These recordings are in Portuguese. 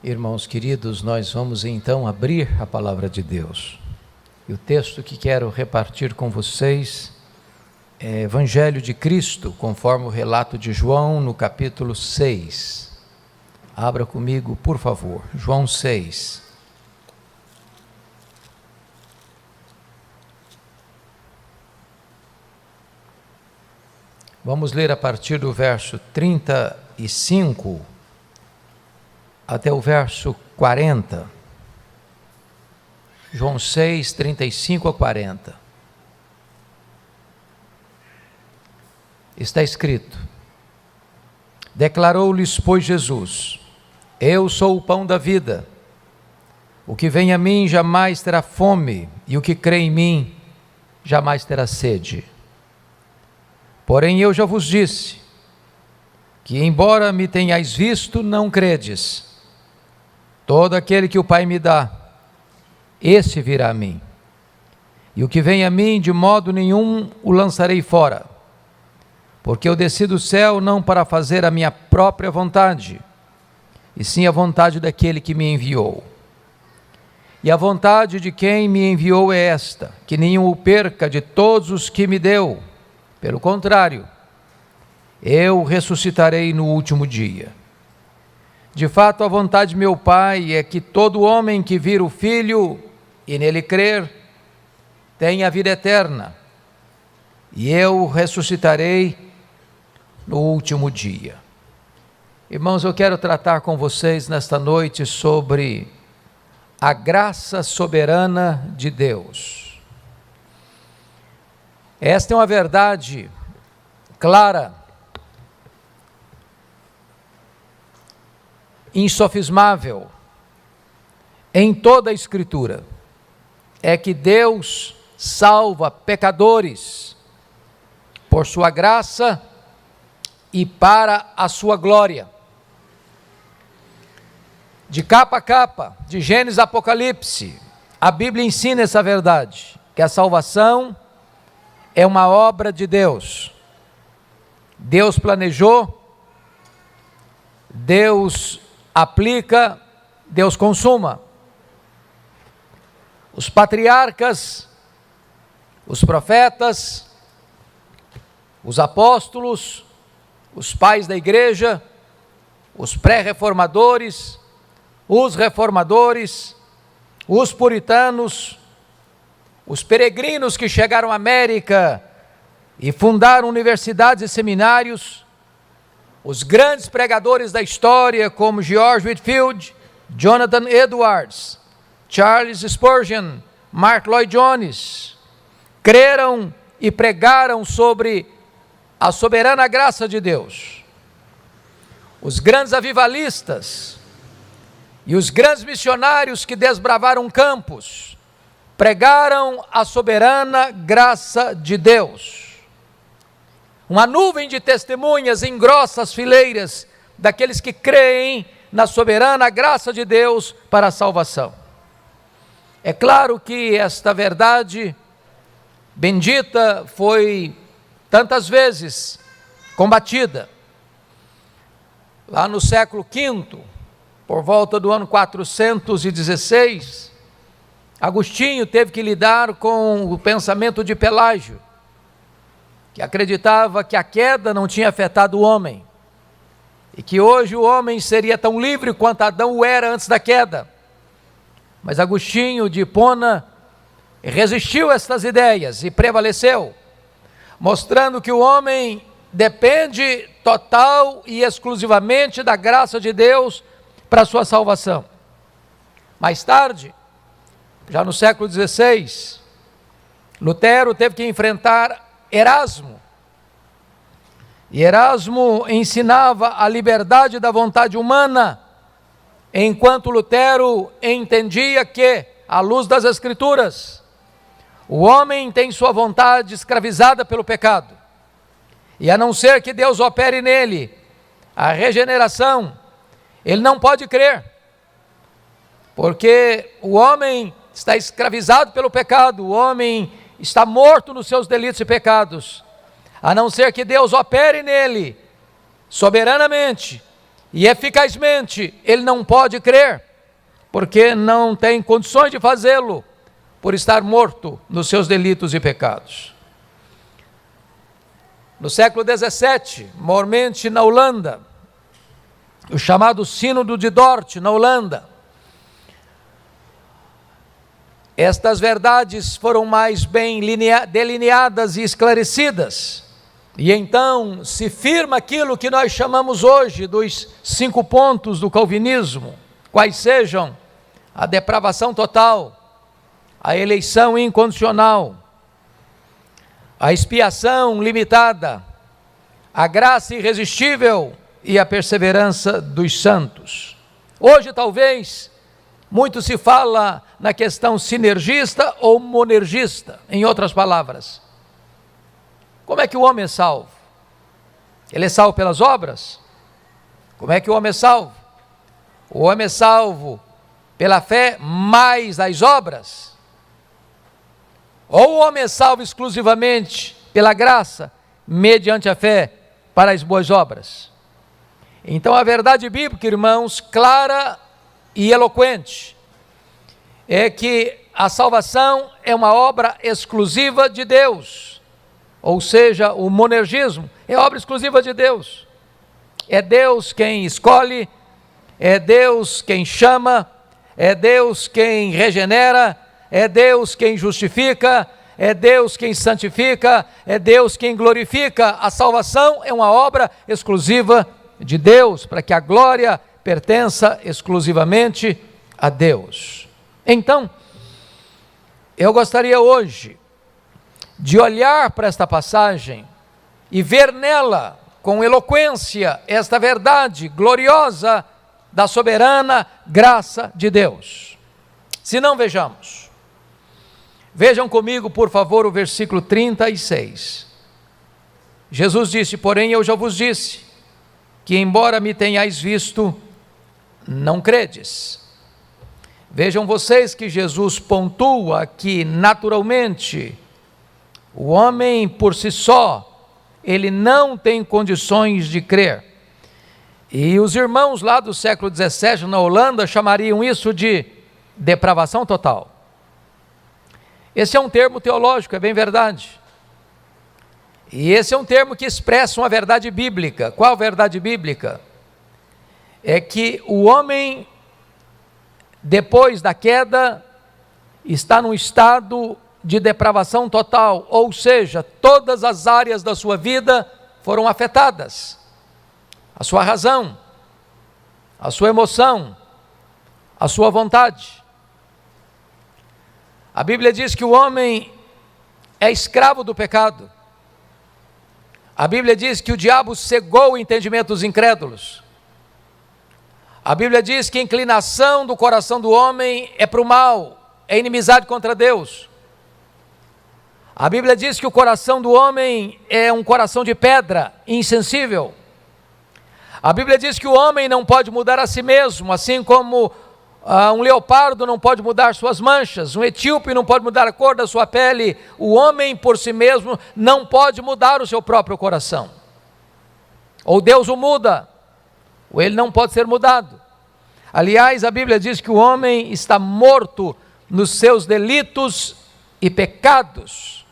Irmãos queridos, nós vamos então abrir a palavra de Deus. E o texto que quero repartir com vocês é Evangelho de Cristo, conforme o relato de João, no capítulo 6. Abra comigo, por favor, João 6. Vamos ler a partir do verso 35 até o verso 40. João 6, 35 a 40. Está escrito: Declarou-lhes, pois, Jesus: Eu sou o pão da vida. O que vem a mim jamais terá fome, e o que crê em mim jamais terá sede. Porém eu já vos disse, que embora me tenhais visto, não credes. Todo aquele que o Pai me dá, esse virá a mim. E o que vem a mim, de modo nenhum o lançarei fora. Porque eu desci do céu não para fazer a minha própria vontade, e sim a vontade daquele que me enviou. E a vontade de quem me enviou é esta, que nenhum o perca de todos os que me deu. Pelo contrário, eu ressuscitarei no último dia. De fato, a vontade de meu Pai é que todo homem que vir o Filho e nele crer, tenha a vida eterna, e eu ressuscitarei no último dia. Irmãos, eu quero tratar com vocês nesta noite sobre a graça soberana de Deus. Esta é uma verdade clara, insofismável, em toda a Escritura, é que Deus salva pecadores por sua graça e para a sua glória. De capa a capa, de Gênesis a Apocalipse, a Bíblia ensina essa verdade, que a salvação é uma obra de Deus. Deus planejou, Deus aplica, Deus consuma. Os patriarcas, os profetas, os apóstolos, os pais da igreja, os pré-reformadores, os reformadores, os puritanos, os peregrinos que chegaram à América e fundaram universidades e seminários, os grandes pregadores da história como George Whitefield, Jonathan Edwards, Charles Spurgeon, Mark Lloyd Jones, creram e pregaram sobre a soberana graça de Deus. Os grandes avivalistas e os grandes missionários que desbravaram campos, pregaram a soberana graça de Deus. Uma nuvem de testemunhas engrossa as fileiras daqueles que creem na soberana graça de Deus para a salvação. É claro que esta verdade bendita foi tantas vezes combatida. Lá no século V, por volta do ano 416, Agostinho teve que lidar com o pensamento de Pelágio, que acreditava que a queda não tinha afetado o homem, e que hoje o homem seria tão livre quanto Adão o era antes da queda. Mas Agostinho de Hipona resistiu a estas ideias e prevaleceu, mostrando que o homem depende total e exclusivamente da graça de Deus para a sua salvação. Mais tarde, já no século XVI, Lutero teve que enfrentar Erasmo. E Erasmo ensinava a liberdade da vontade humana, enquanto Lutero entendia que, à luz das Escrituras, o homem tem sua vontade escravizada pelo pecado, e a não ser que Deus opere nele a regeneração, ele não pode crer, porque o homem está escravizado pelo pecado, o homem está morto nos seus delitos e pecados, a não ser que Deus opere nele soberanamente e eficazmente ele não pode crer, porque não tem condições de fazê-lo, por estar morto nos seus delitos e pecados. No século XVII, maiormente na Holanda, o chamado Sínodo de Dort, na Holanda, estas verdades foram mais bem delineadas e esclarecidas, e então se firma aquilo que nós chamamos hoje dos 5 pontos do calvinismo, quais sejam a depravação total, a eleição incondicional, a expiação limitada, a graça irresistível e a perseverança dos santos. Hoje talvez muito se fala na questão sinergista ou monergista, em outras palavras. Como é que o homem é salvo? Ele é salvo pelas obras? Como é que o homem é salvo? O homem é salvo pela fé mais as obras? Ou o homem é salvo exclusivamente pela graça, mediante a fé para as boas obras? Então a verdade bíblica, irmãos, clara e eloquente, é que a salvação é uma obra exclusiva de Deus, ou seja, o monergismo é obra exclusiva de Deus. É Deus quem escolhe, é Deus quem chama, é Deus quem regenera, é Deus quem justifica, é Deus quem santifica, é Deus quem glorifica. A salvação é uma obra exclusiva de Deus, para que a glória pertença exclusivamente a Deus. Então, eu gostaria hoje de olhar para esta passagem e ver nela com eloquência esta verdade gloriosa da soberana graça de Deus. Se não, vejamos. Vejam comigo, por favor, o versículo 36. Jesus disse: porém eu já vos disse, que embora me tenhais visto, não credes. Vejam vocês que Jesus pontua que naturalmente o homem por si só, ele não tem condições de crer. E os irmãos lá do século XVII na Holanda chamariam isso de depravação total. Esse é um termo teológico, é bem verdade. E esse é um termo que expressa uma verdade bíblica. Qual verdade bíblica? É que o homem, depois da queda, está num estado de depravação total, ou seja, todas as áreas da sua vida foram afetadas. A sua razão, a sua emoção, a sua vontade. A Bíblia diz que o homem é escravo do pecado. A Bíblia diz que o diabo cegou o entendimento dos incrédulos. A Bíblia diz que a inclinação do coração do homem é para o mal, é inimizade contra Deus. A Bíblia diz que o coração do homem é um coração de pedra, insensível. A Bíblia diz que o homem não pode mudar a si mesmo, assim como um leopardo não pode mudar suas manchas, um etíope não pode mudar a cor da sua pele, o homem por si mesmo não pode mudar o seu próprio coração. Ou Deus o muda, ou ele não pode ser mudado. Aliás, a Bíblia diz que o homem está morto nos seus delitos e pecados.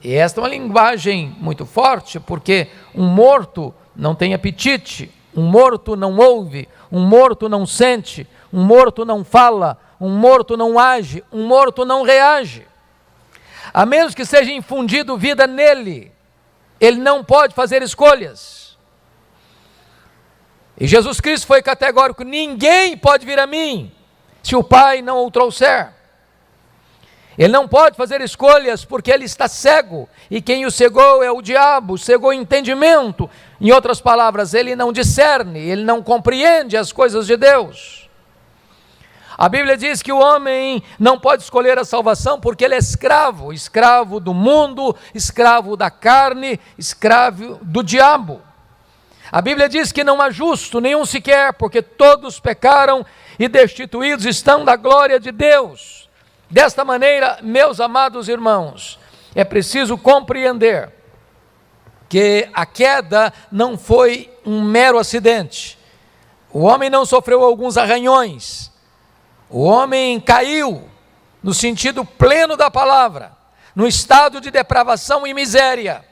E esta é uma linguagem muito forte, porque um morto não tem apetite, um morto não ouve, um morto não sente, um morto não fala, um morto não age, um morto não reage. A menos que seja infundido vida nele, ele não pode fazer escolhas. E Jesus Cristo foi categórico: ninguém pode vir a mim, se o Pai não o trouxer. Ele não pode fazer escolhas porque ele está cego, e quem o cegou é o diabo, cegou o entendimento. Em outras palavras, ele não discerne, ele não compreende as coisas de Deus. A Bíblia diz que o homem não pode escolher a salvação porque ele é escravo, escravo do mundo, escravo da carne, escravo do diabo. A Bíblia diz que não há justo nenhum sequer, porque todos pecaram e destituídos estão da glória de Deus. Desta maneira, meus amados irmãos, é preciso compreender que a queda não foi um mero acidente, O homem não sofreu alguns arranhões. O homem caiu no sentido pleno da palavra, no estado de depravação e miséria.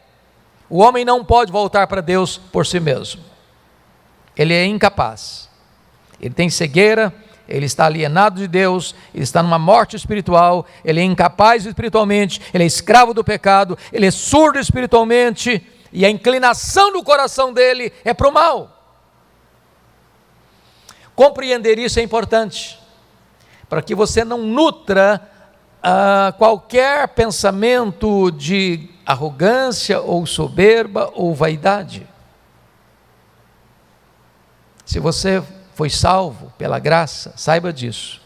O homem não pode voltar para Deus por si mesmo. Ele é incapaz. Ele tem cegueira, ele está alienado de Deus, ele está numa morte espiritual, ele é incapaz espiritualmente, ele é escravo do pecado, ele é surdo espiritualmente, e a inclinação do coração dele é para o mal. Compreender isso é importante, para que você não nutra qualquer pensamento de arrogância ou soberba ou vaidade. Se você foi salvo pela graça, saiba disso.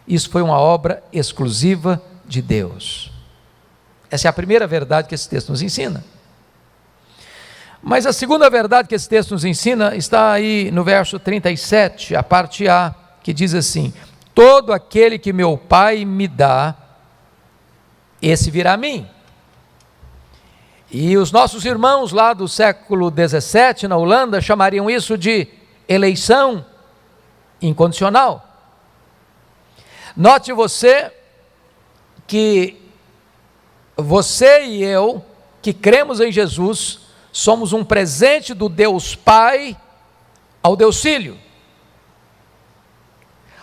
Isso foi uma obra exclusiva de Deus. Essa é a primeira verdade que esse texto nos ensina. Mas a segunda verdade que esse texto nos ensina está aí no verso 37, a parte A, que diz assim: todo aquele que meu Pai me dá, esse virá a mim. E os nossos irmãos lá do século 17 na Holanda chamariam isso de eleição incondicional. Note você que você e eu, que cremos em Jesus, somos um presente do Deus Pai ao Deus Filho.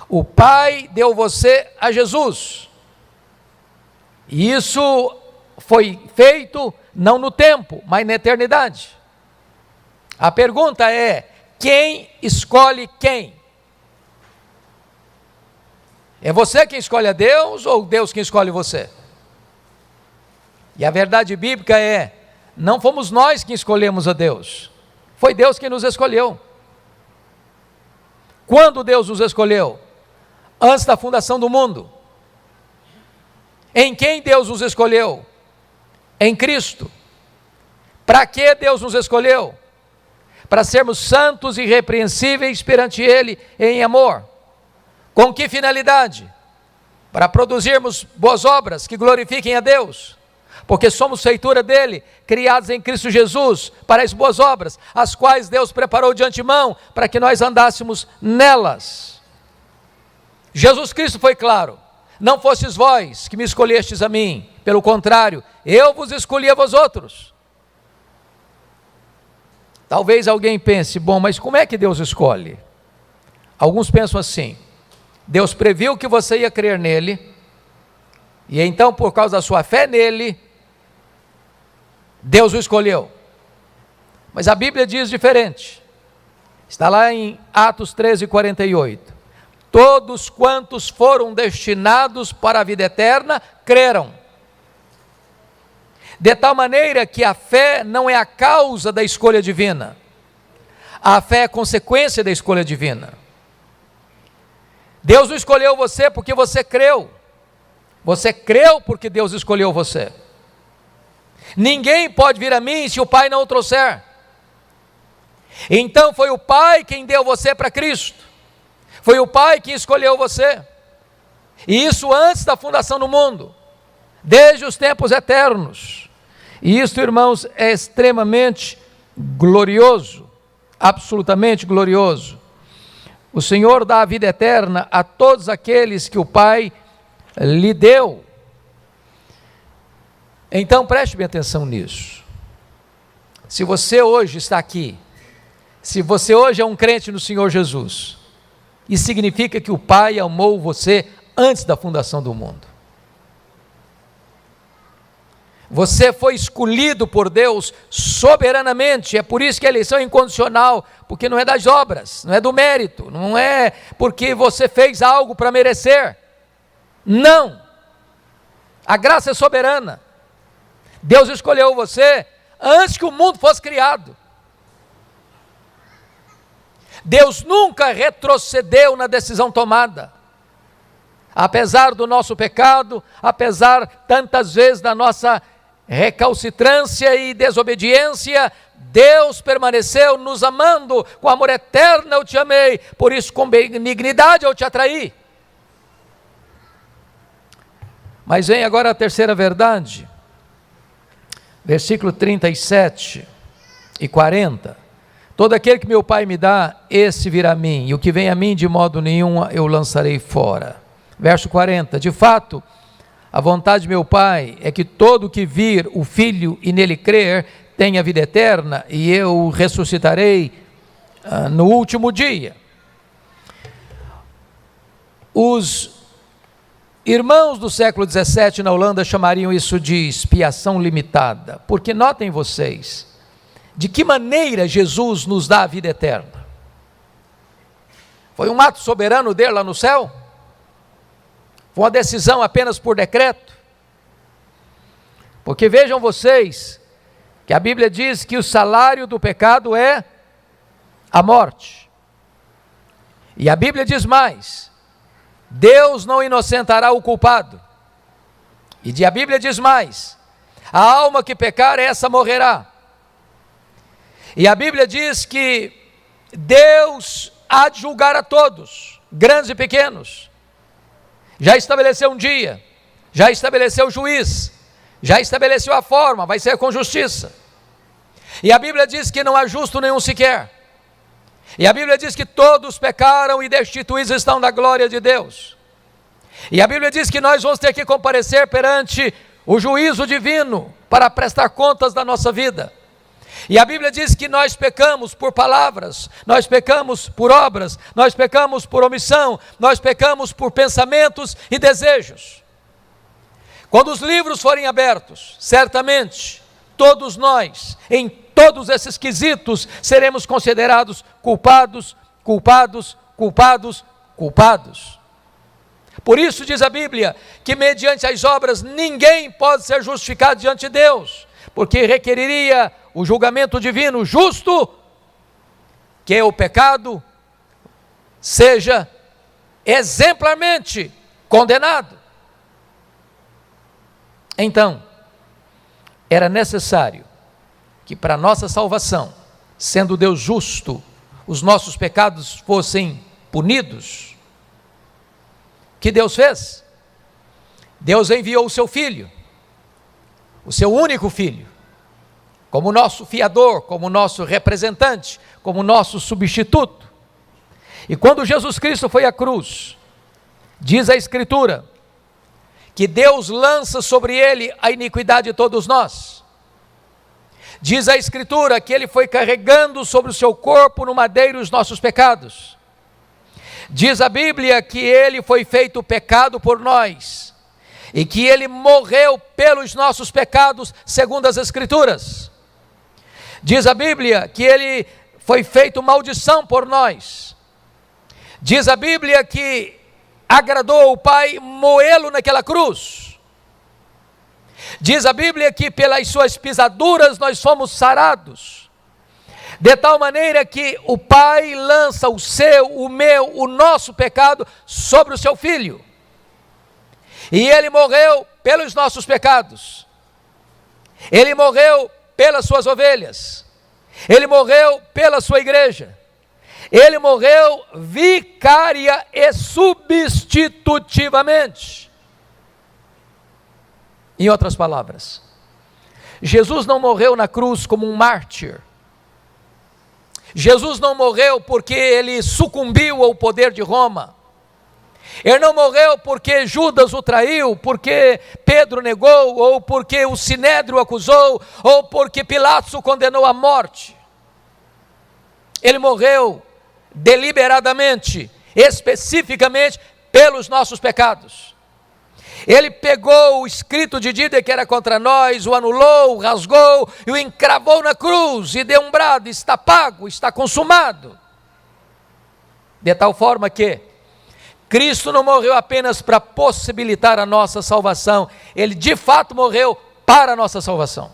O Pai deu você a Jesus. E isso foi feito não no tempo, mas na eternidade. A pergunta é: quem escolhe quem? É você quem escolhe a Deus ou Deus quem escolhe você? E a verdade bíblica é: não fomos nós que escolhemos a Deus, foi Deus quem nos escolheu. Quando Deus nos escolheu? Antes da fundação do mundo. Em quem Deus nos escolheu? Em Cristo. Para que Deus nos escolheu? Para sermos santos e irrepreensíveis perante Ele em amor. Com que finalidade? Para produzirmos boas obras que glorifiquem a Deus, porque somos feitura dele, criados em Cristo Jesus para as boas obras, as quais Deus preparou de antemão para que nós andássemos nelas. Jesus Cristo foi claro: não fostes vós que me escolhestes a mim, pelo contrário, eu vos escolhi a vós outros. Talvez alguém pense: bom, mas como é que Deus escolhe? Alguns pensam assim: Deus previu que você ia crer nele, e então por causa da sua fé nele, Deus o escolheu. Mas a Bíblia diz diferente. Está lá em Atos 13:48. Todos quantos foram destinados para a vida eterna, creram. De tal maneira que a fé não é a causa da escolha divina. A fé é consequência da escolha divina. Deus não escolheu você porque você creu. Você creu porque Deus escolheu você. Ninguém pode vir a mim se o Pai não o trouxer. Então foi o Pai quem deu você para Cristo. Foi o Pai que escolheu você. E isso antes da fundação do mundo, desde os tempos eternos. E isso, irmãos, é extremamente glorioso, absolutamente glorioso. O Senhor dá a vida eterna a todos aqueles que o Pai lhe deu. Então preste bem atenção nisso. Se você hoje está aqui, se você hoje é um crente no Senhor Jesus, isso significa que o Pai amou você antes da fundação do mundo. Você foi escolhido por Deus soberanamente, é por isso que a eleição é incondicional, porque não é das obras, não é do mérito, não é porque você fez algo para merecer. Não, a graça é soberana. Deus escolheu você antes que o mundo fosse criado. Deus nunca retrocedeu na decisão tomada. Apesar do nosso pecado, apesar tantas vezes da nossa recalcitrância e desobediência, Deus permaneceu nos amando, com amor eterno eu te amei, por isso com benignidade eu te atraí. Mas vem agora a terceira verdade, versículo 37 e 40, Todo aquele que meu Pai me dá, esse virá a mim, e o que vem a mim de modo nenhum eu lançarei fora. Verso 40, de fato, a vontade de meu Pai é que todo que vir o Filho e nele crer tenha vida eterna, e eu o ressuscitarei no último dia. Os irmãos do século XVII na Holanda chamariam isso de expiação limitada, porque notem vocês, de que maneira Jesus nos dá a vida eterna? Foi um ato soberano dele lá no céu? Foi uma decisão apenas por decreto? Porque vejam vocês, que a Bíblia diz que o salário do pecado é a morte. E a Bíblia diz mais, Deus não inocentará o culpado. E a Bíblia diz mais, a alma que pecar, essa morrerá. E a Bíblia diz que Deus há de julgar a todos, grandes e pequenos. Já estabeleceu um dia, já estabeleceu o juiz, já estabeleceu a forma, vai ser com justiça. E a Bíblia diz que não há justo nenhum sequer. E a Bíblia diz que todos pecaram e destituídos estão da glória de Deus. E a Bíblia diz que nós vamos ter que comparecer perante o juízo divino para prestar contas da nossa vida. E a Bíblia diz que nós pecamos por palavras, nós pecamos por obras, nós pecamos por omissão, nós pecamos por pensamentos e desejos. Quando os livros forem abertos, certamente, todos nós, em todos esses quesitos, seremos considerados culpados, culpados, culpados, culpados. Por isso diz a Bíblia, que mediante as obras ninguém pode ser justificado diante de Deus, porque requeriria o julgamento divino justo, que o pecado seja exemplarmente condenado. Então, era necessário que para nossa salvação, sendo Deus justo, os nossos pecados fossem punidos. O que Deus fez? Deus enviou o seu Filho, o seu único Filho, como nosso fiador, como nosso representante, como nosso substituto. E quando Jesus Cristo foi à cruz, diz a Escritura, que Deus lança sobre ele a iniquidade de todos nós. Diz a Escritura que ele foi carregando sobre o seu corpo no madeiro os nossos pecados. Diz a Bíblia que ele foi feito pecado por nós, e que ele morreu pelos nossos pecados, segundo as Escrituras. Diz a Bíblia que ele foi feito maldição por nós. Diz a Bíblia que agradou o Pai moê-lo naquela cruz. Diz a Bíblia que pelas suas pisaduras nós fomos sarados. De tal maneira que o Pai lança o seu, o meu, o nosso pecado sobre o seu Filho. E ele morreu pelos nossos pecados. Ele morreu pelas suas ovelhas, ele morreu pela sua igreja, ele morreu vicária e substitutivamente. Em outras palavras, Jesus não morreu na cruz como um mártir, Jesus não morreu porque ele sucumbiu ao poder de Roma, ele não morreu porque Judas o traiu, porque Pedro negou, ou porque o Sinédrio o acusou, ou porque Pilatos o condenou à morte. Ele morreu deliberadamente, especificamente pelos nossos pecados. Ele pegou o escrito de dívida que era contra nós, o anulou, o rasgou e o encravou na cruz e deu um brado: está pago, está consumado. De tal forma que Cristo não morreu apenas para possibilitar a nossa salvação, ele de fato morreu para a nossa salvação.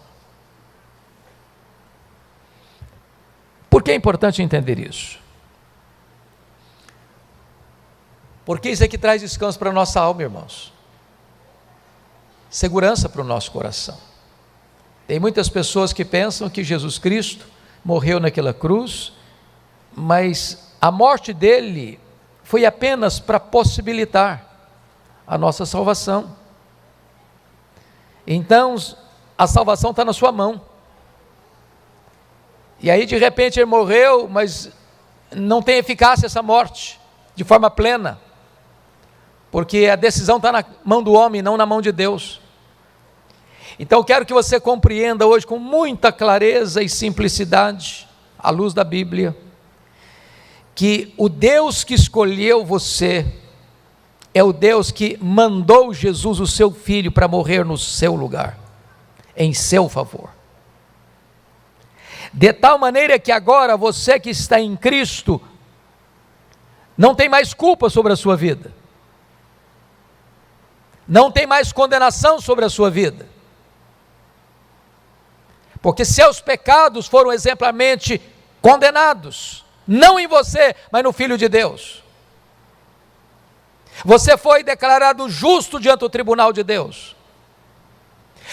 Por que é importante entender isso? Porque isso é que traz descanso para a nossa alma, irmãos. Segurança para o nosso coração. Tem muitas pessoas que pensam que Jesus Cristo morreu naquela cruz, mas a morte dele foi apenas para possibilitar a nossa salvação. Então, a salvação está na sua mão. E aí de repente ele morreu, mas não tem eficácia essa morte, de forma plena, porque a decisão está na mão do homem, não na mão de Deus. Então eu quero que você compreenda hoje com muita clareza e simplicidade, à luz da Bíblia, que o Deus que escolheu você é o Deus que mandou Jesus, o seu Filho, para morrer no seu lugar, em seu favor. De tal maneira que agora você que está em Cristo, não tem mais culpa sobre a sua vida, não tem mais condenação sobre a sua vida, porque seus pecados foram exemplarmente condenados, não em você, mas no Filho de Deus. Você foi declarado justo diante do tribunal de Deus.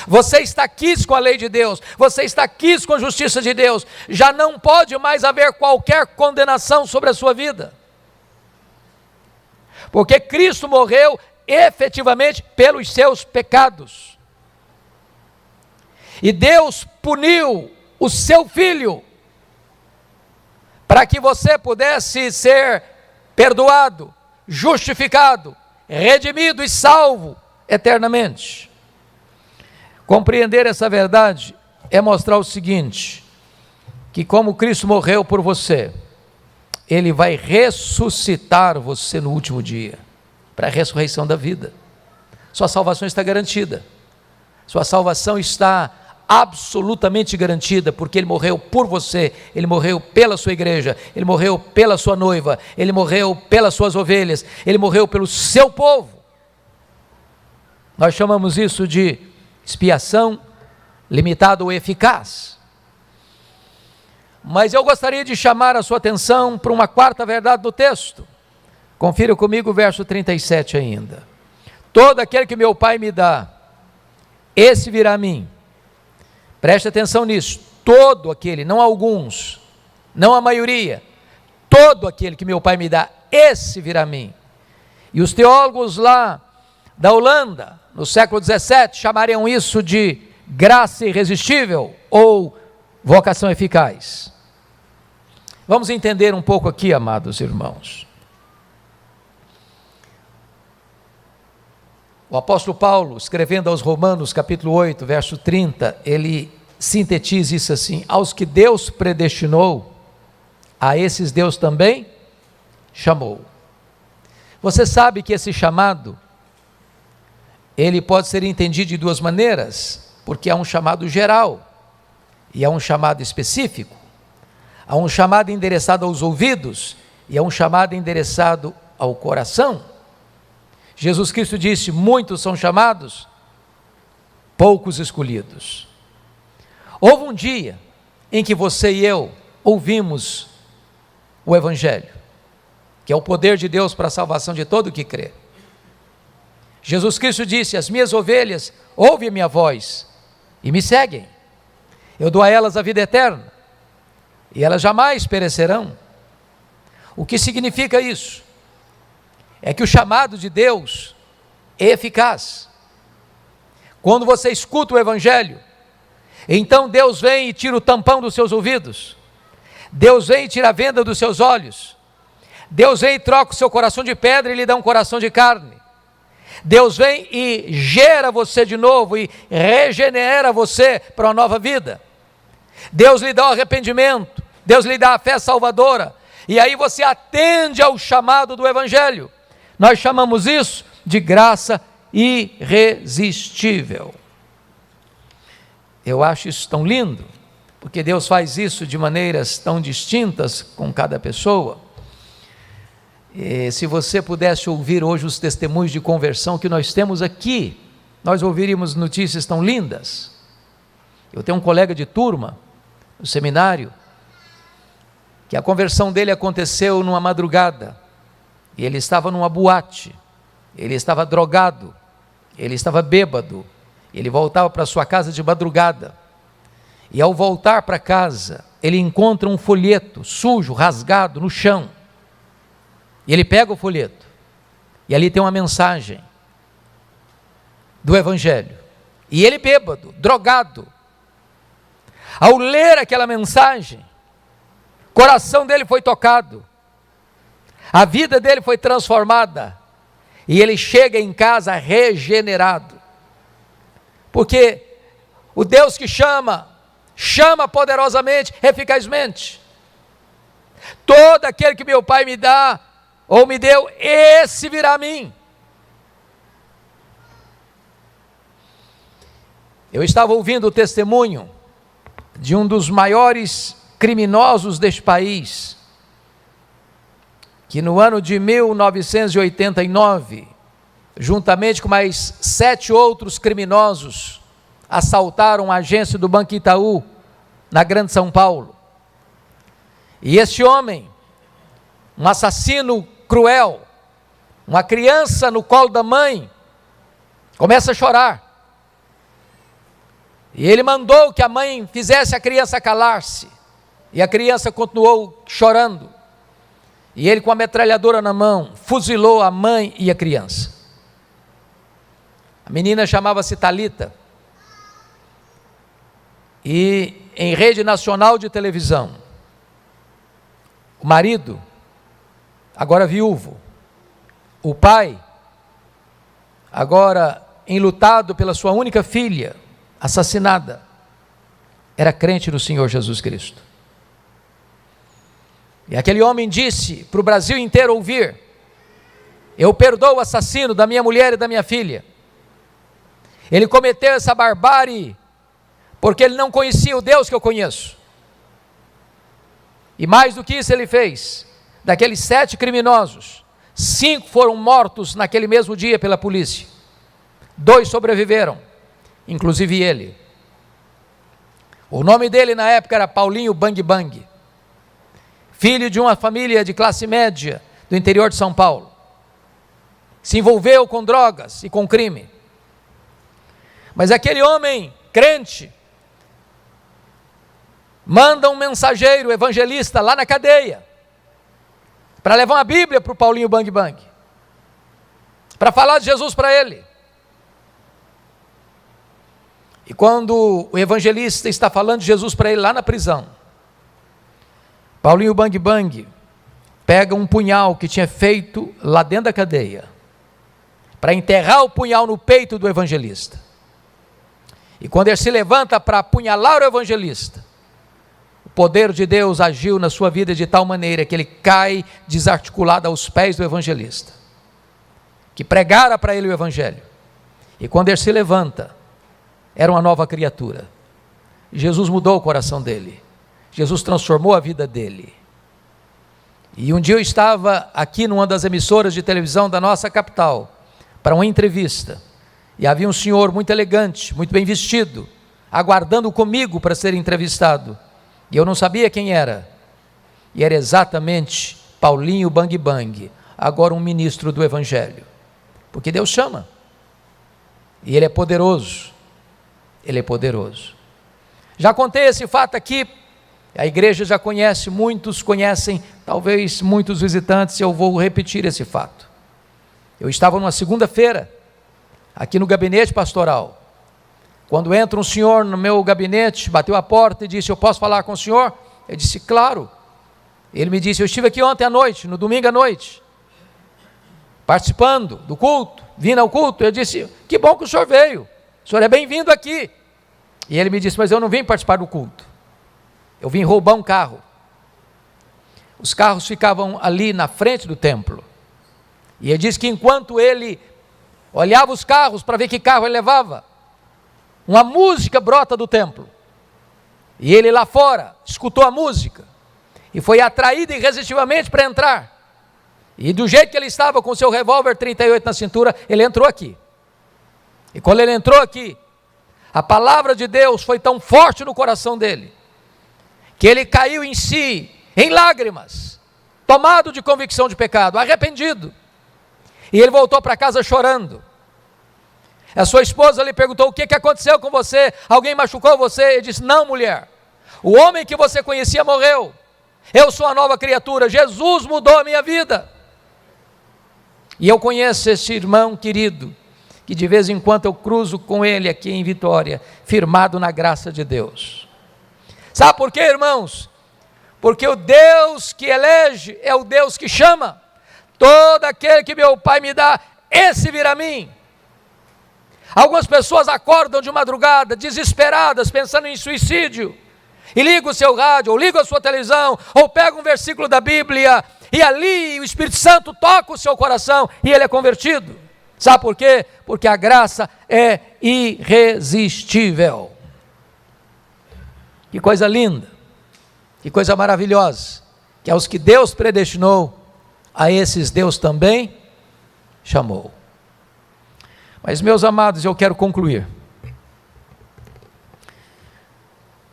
Você está quisto com a lei de Deus, você está quisto com a justiça de Deus. Já não pode mais haver qualquer condenação sobre a sua vida, porque Cristo morreu efetivamente pelos seus pecados, e Deus puniu o seu Filho, para que você pudesse ser perdoado, justificado, redimido e salvo eternamente. Compreender essa verdade é mostrar o seguinte, que como Cristo morreu por você, Ele vai ressuscitar você no último dia, para a ressurreição da vida. Sua salvação está garantida, sua salvação está absolutamente garantida, porque Ele morreu por você, Ele morreu pela sua igreja, Ele morreu pela sua noiva, Ele morreu pelas suas ovelhas, Ele morreu pelo seu povo. Nós chamamos isso de expiação limitada ou eficaz. Mas eu gostaria de chamar a sua atenção para uma quarta verdade do texto. Confira comigo o verso 37 ainda. Todo aquele que meu Pai me dá, esse virá a mim. Preste atenção nisso, todo aquele, não alguns, não a maioria, todo aquele que meu Pai me dá, esse virá a mim. E os teólogos lá da Holanda, no século XVII, chamariam isso de graça irresistível ou vocação eficaz. Vamos entender um pouco aqui, amados irmãos. O apóstolo Paulo, escrevendo aos Romanos, capítulo 8, verso 30, ele sintetiza isso assim: aos que Deus predestinou, a esses Deus também chamou. Você sabe que esse chamado, ele pode ser entendido de duas maneiras, porque há um chamado geral, e há um chamado específico. Há um chamado endereçado aos ouvidos, e há um chamado endereçado ao coração. Jesus Cristo disse: muitos são chamados, poucos escolhidos. Houve um dia em que você e eu ouvimos o Evangelho, que é o poder de Deus para a salvação de todo o que crê. Jesus Cristo disse: as minhas ovelhas ouvem a minha voz e me seguem. Eu dou a elas a vida eterna, e elas jamais perecerão. O que significa isso? É que o chamado de Deus é eficaz. Quando você escuta o Evangelho, então Deus vem e tira o tampão dos seus ouvidos, Deus vem e tira a venda dos seus olhos, Deus vem e troca o seu coração de pedra e lhe dá um coração de carne. Deus vem e gera você de novo e regenera você para uma nova vida. Deus lhe dá o arrependimento, Deus lhe dá a fé salvadora, e aí você atende ao chamado do Evangelho. Nós chamamos isso de graça irresistível. Eu acho isso tão lindo, porque Deus faz isso de maneiras tão distintas com cada pessoa. E se você pudesse ouvir hoje os testemunhos de conversão que nós temos aqui, nós ouviríamos notícias tão lindas. Eu tenho um colega de turma, no seminário, que a conversão dele aconteceu numa madrugada, e ele estava numa boate, ele estava drogado, ele estava bêbado, ele voltava para sua casa de madrugada, e ao voltar para casa, ele encontra um folheto sujo, rasgado no chão, e ele pega o folheto, e ali tem uma mensagem do Evangelho, e ele bêbado, drogado, ao ler aquela mensagem, coração dele foi tocado, a vida dele foi transformada, e ele chega em casa regenerado, porque o Deus que chama poderosamente, eficazmente. Todo aquele que meu Pai me dá, ou me deu, esse virá a mim. Eu estava ouvindo o testemunho de um dos maiores criminosos deste país, que no ano de 1989, juntamente com mais 7 outros criminosos, assaltaram a agência do Banco Itaú, na Grande São Paulo. E este homem, um assassino cruel, uma criança no colo da mãe, começa a chorar. E ele mandou que a mãe fizesse a criança calar-se. E a criança continuou chorando. E ele, com a metralhadora na mão, fuzilou a mãe e a criança. A menina chamava-se Thalita. E em rede nacional de televisão, o marido, agora viúvo, o pai, agora enlutado pela sua única filha, assassinada, era crente no Senhor Jesus Cristo. E aquele homem disse para o Brasil inteiro ouvir: eu perdoo o assassino da minha mulher e da minha filha. Ele cometeu essa barbárie porque ele não conhecia o Deus que eu conheço. E mais do que isso ele fez. Daqueles 7 criminosos, 5 foram mortos naquele mesmo dia pela polícia. 2 sobreviveram, inclusive ele. O nome dele na época era Paulinho Bang Bang, filho de uma família de classe média do interior de São Paulo. Se envolveu com drogas e com crime. Mas aquele homem crente manda um mensageiro evangelista lá na cadeia para levar uma Bíblia para o Paulinho Bang Bang, para falar de Jesus para ele. E quando o evangelista está falando de Jesus para ele lá na prisão, Paulinho Bang Bang pega um punhal que tinha feito lá dentro da cadeia, para enterrar o punhal no peito do evangelista. E quando ele se levanta para apunhalar o evangelista, o poder de Deus agiu na sua vida de tal maneira que ele cai desarticulado aos pés do evangelista, que pregara para ele o evangelho. E quando ele se levanta, era uma nova criatura. Jesus mudou o coração dele. Jesus transformou a vida dele. E um dia eu estava aqui numa das emissoras de televisão da nossa capital, para uma entrevista, e havia um senhor muito elegante, muito bem vestido, aguardando comigo para ser entrevistado, e eu não sabia quem era, e era exatamente Paulinho Bang Bang, agora um ministro do Evangelho, porque Deus chama, e Ele é poderoso, Ele é poderoso. Já contei esse fato aqui, a igreja já conhece, muitos conhecem, talvez muitos visitantes, eu vou repetir esse fato. Eu estava numa segunda-feira, aqui no gabinete pastoral, quando entra um senhor no meu gabinete, bateu a porta e disse: eu posso falar com o senhor? Eu disse: claro. Ele me disse: eu estive aqui ontem à noite, no domingo à noite, participando do culto, vindo ao culto. Eu disse: que bom que o senhor veio, o senhor é bem-vindo aqui. E ele me disse: mas eu não vim participar do culto, eu vim roubar um carro. Os carros ficavam ali na frente do templo, e ele disse que enquanto ele olhava os carros para ver que carro ele levava, uma música brota do templo, e ele lá fora escutou a música, e foi atraído irresistivelmente para entrar, e do jeito que ele estava com seu revólver 38 na cintura, ele entrou aqui, e quando ele entrou aqui, a palavra de Deus foi tão forte no coração dele, que ele caiu em si, em lágrimas, tomado de convicção de pecado, arrependido, e ele voltou para casa chorando. A sua esposa lhe perguntou: o que aconteceu com você? Alguém machucou você? Ele disse: não, mulher, o homem que você conhecia morreu, eu sou a nova criatura, Jesus mudou a minha vida. E eu conheço esse irmão querido, que de vez em quando eu cruzo com ele aqui em Vitória, firmado na graça de Deus. Sabe por quê, irmãos? porque o Deus que elege é o Deus que chama. Todo aquele que meu Pai me dá, esse virá a mim. Algumas pessoas acordam de madrugada, desesperadas, pensando em suicídio, e ligam o seu rádio, ou ligam a sua televisão, ou pegam um versículo da Bíblia, e ali o Espírito Santo toca o seu coração, e ele é convertido. Sabe por quê? Porque a graça é irresistível. Que coisa linda, que coisa maravilhosa, que aos que Deus predestinou, a esses Deus também chamou. Mas, meus amados, eu quero concluir.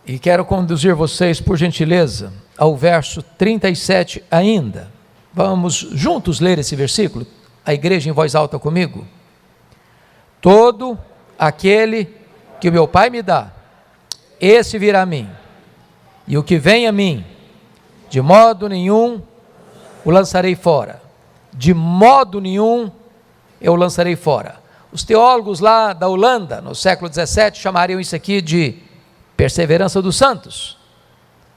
E quero conduzir vocês, por gentileza, ao verso 37 ainda. Vamos juntos ler esse versículo? A igreja em voz alta comigo. Todo aquele que o meu Pai me dá, esse virá a mim. E o que vem a mim, de modo nenhum o lançarei fora. De modo nenhum eu o lançarei fora. Os teólogos lá da Holanda, no século XVII, chamariam isso aqui de perseverança dos santos,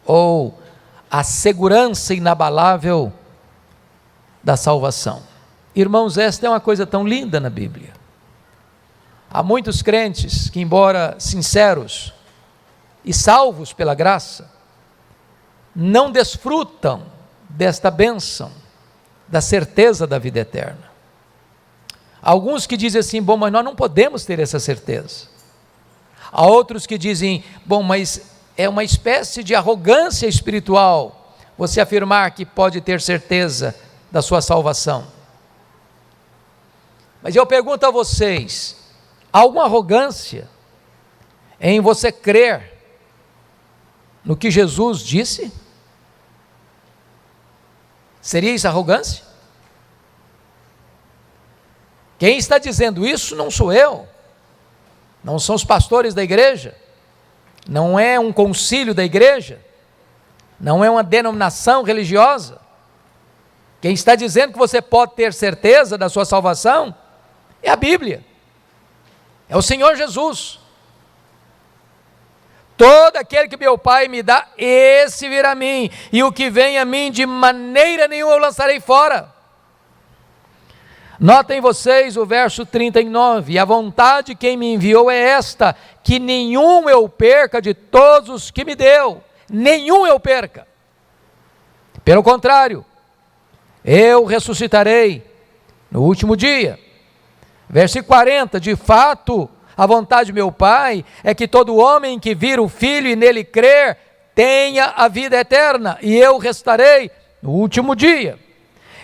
ou a segurança inabalável da salvação. Irmãos, esta é uma coisa tão linda na Bíblia. Há muitos crentes que, embora sinceros e salvos pela graça, não desfrutam desta bênção, da certeza da vida eterna. Alguns que dizem assim, bom, mas nós não podemos ter essa certeza. Há outros que dizem, bom, mas é uma espécie de arrogância espiritual você afirmar que pode ter certeza da sua salvação. Mas eu pergunto a vocês, há alguma arrogância em você crer no que Jesus disse? Seria isso arrogância? Quem está dizendo isso não sou eu, não são os pastores da igreja, não é um concílio da igreja, não é uma denominação religiosa. Quem está dizendo que você pode ter certeza da sua salvação é a Bíblia, é o Senhor Jesus. Todo aquele que meu Pai me dá, esse virá a mim, e o que vem a mim, de maneira nenhuma eu lançarei fora. Notem vocês o verso 39, e a vontade de quem me enviou é esta, que nenhum eu perca de todos os que me deu, nenhum eu perca. Pelo contrário, eu ressuscitarei no último dia. Versículo 40, de fato, a vontade de meu Pai é que todo homem que vir o Filho e nele crer, tenha a vida eterna, e eu restarei no último dia.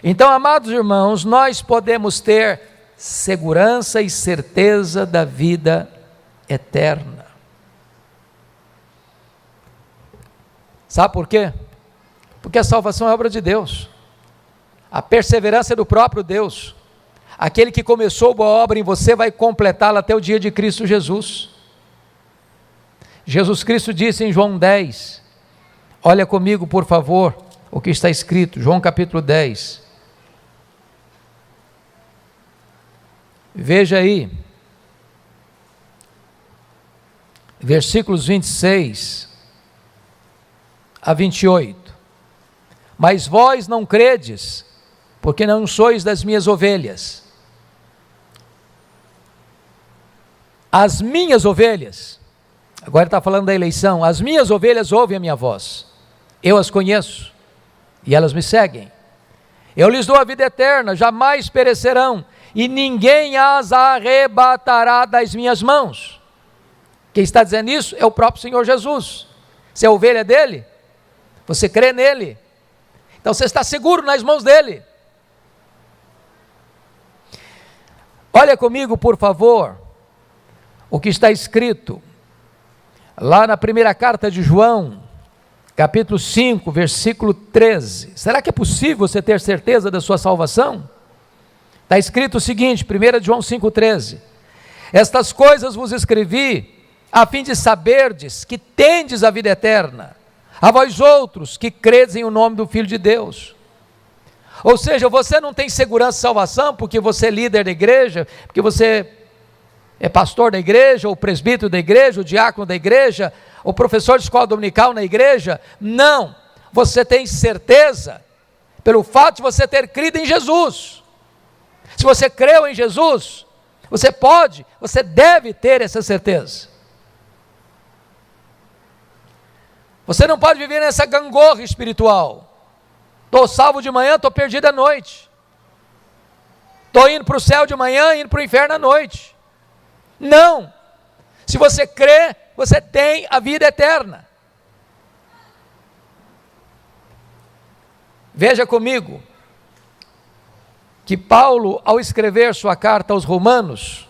Então, amados irmãos, nós podemos ter segurança e certeza da vida eterna. Sabe por quê? Porque a salvação é obra de Deus, a perseverança é do próprio Deus. Aquele que começou boa obra em você vai completá-la até o dia de Cristo Jesus. Jesus Cristo disse em João 10, olha comigo por favor, o que está escrito, João capítulo 10. Veja aí, versículos 26 a 28. Mas vós não credes, porque não sois das minhas ovelhas. As minhas ovelhas, agora está falando da eleição, as minhas ovelhas ouvem a minha voz, eu as conheço, e elas me seguem. Eu lhes dou a vida eterna, jamais perecerão, e ninguém as arrebatará das minhas mãos. Quem está dizendo isso é o próprio Senhor Jesus. Você é ovelha dele? Você crê nele? Então você está seguro nas mãos dele. Olha comigo, por favor, o que está escrito lá na primeira carta de João, capítulo 5, versículo 13. Será que é possível você ter certeza da sua salvação? Está escrito o seguinte, 1 João 5,13. Estas coisas vos escrevi, a fim de saberdes que tendes a vida eterna, a vós outros que credes em o nome do Filho de Deus. Ou seja, você não tem segurança de salvação porque você é líder da igreja, porque você é pastor da igreja, ou presbítero da igreja, ou diácono da igreja, ou professor de escola dominical na igreja. Não, você tem certeza pelo fato de você ter crido em Jesus. Se você creu em Jesus, você deve ter essa certeza. Você não pode viver nessa gangorra espiritual. Estou salvo de manhã, estou perdido à noite. Estou indo para o céu de manhã, indo para o inferno à noite. Não. Se você crê, você tem a vida eterna. Veja comigo que Paulo, ao escrever sua carta aos Romanos,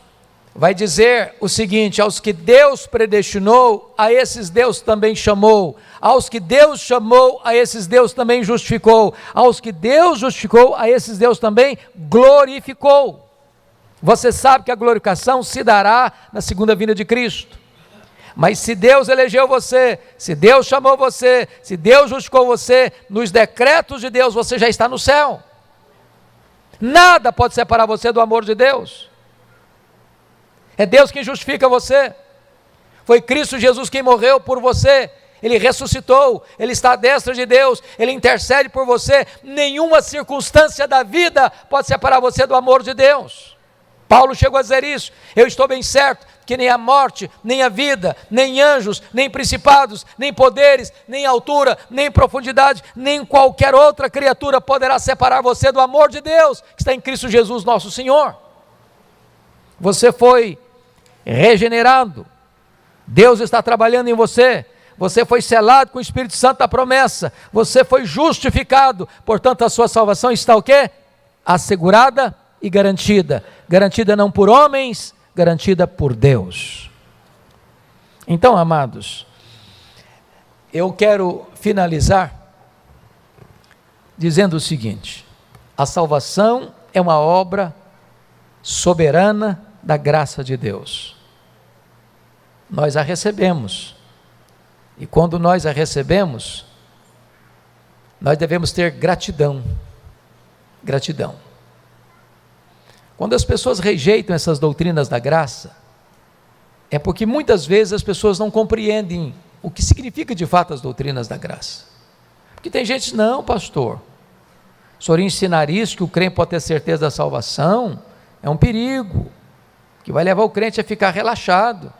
vai dizer o seguinte: aos que Deus predestinou, a esses Deus também chamou; aos que Deus chamou, a esses Deus também justificou; aos que Deus justificou, a esses Deus também glorificou. Você sabe que a glorificação se dará na segunda vinda de Cristo. Mas se Deus elegeu você, se Deus chamou você, se Deus justificou você, nos decretos de Deus você já está no céu. Nada pode separar você do amor de Deus. É Deus quem justifica você. Foi Cristo Jesus quem morreu por você. Ele ressuscitou, Ele está à destra de Deus, Ele intercede por você. Nenhuma circunstância da vida pode separar você do amor de Deus. Paulo chegou a dizer isso: eu estou bem certo que nem a morte, nem a vida, nem anjos, nem principados, nem poderes, nem altura, nem profundidade, nem qualquer outra criatura poderá separar você do amor de Deus, que está em Cristo Jesus nosso Senhor. Você foi regenerado, Deus está trabalhando em você, você foi selado com o Espírito Santo da promessa, você foi justificado, portanto a sua salvação está o quê? Assegurada e garantida. Garantida não por homens, garantida por Deus. Então, amados, eu quero finalizar dizendo o seguinte: a salvação é uma obra soberana da graça de Deus. Nós a recebemos, e quando nós a recebemos, nós devemos ter gratidão. Gratidão. Quando as pessoas rejeitam essas doutrinas da graça, é porque muitas vezes as pessoas não compreendem o que significa de fato as doutrinas da graça. Porque tem gente: não, pastor, o senhor ensinar isso, que o crente pode ter certeza da salvação, é um perigo, que vai levar o crente a ficar relaxado,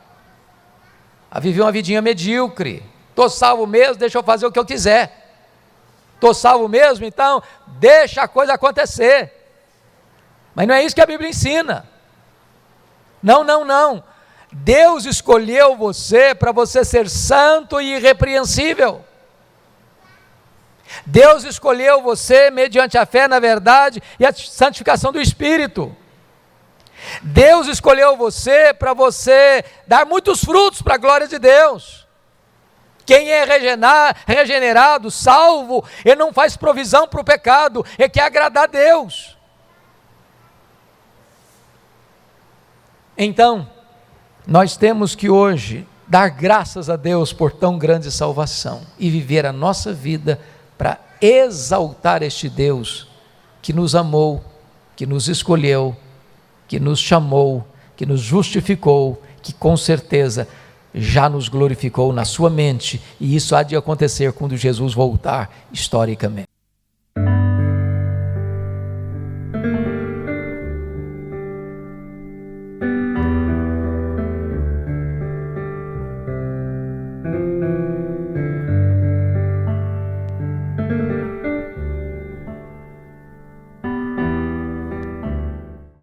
a viver uma vidinha medíocre. Estou salvo mesmo, deixa eu fazer o que eu quiser. Estou salvo mesmo, então deixa a coisa acontecer. Mas não é isso que a Bíblia ensina. Não, não, não. Deus escolheu você para você ser santo e irrepreensível. Deus escolheu você mediante a fé na verdade e a santificação do Espírito. Deus escolheu você para você dar muitos frutos para a glória de Deus. Quem é regenerado, salvo, ele não faz provisão para o pecado, ele quer agradar a Deus. Então, nós temos que hoje dar graças a Deus por tão grande salvação e viver a nossa vida para exaltar este Deus que nos amou, que nos escolheu, que nos chamou, que nos justificou, que com certeza já nos glorificou na sua mente, e isso há de acontecer quando Jesus voltar historicamente.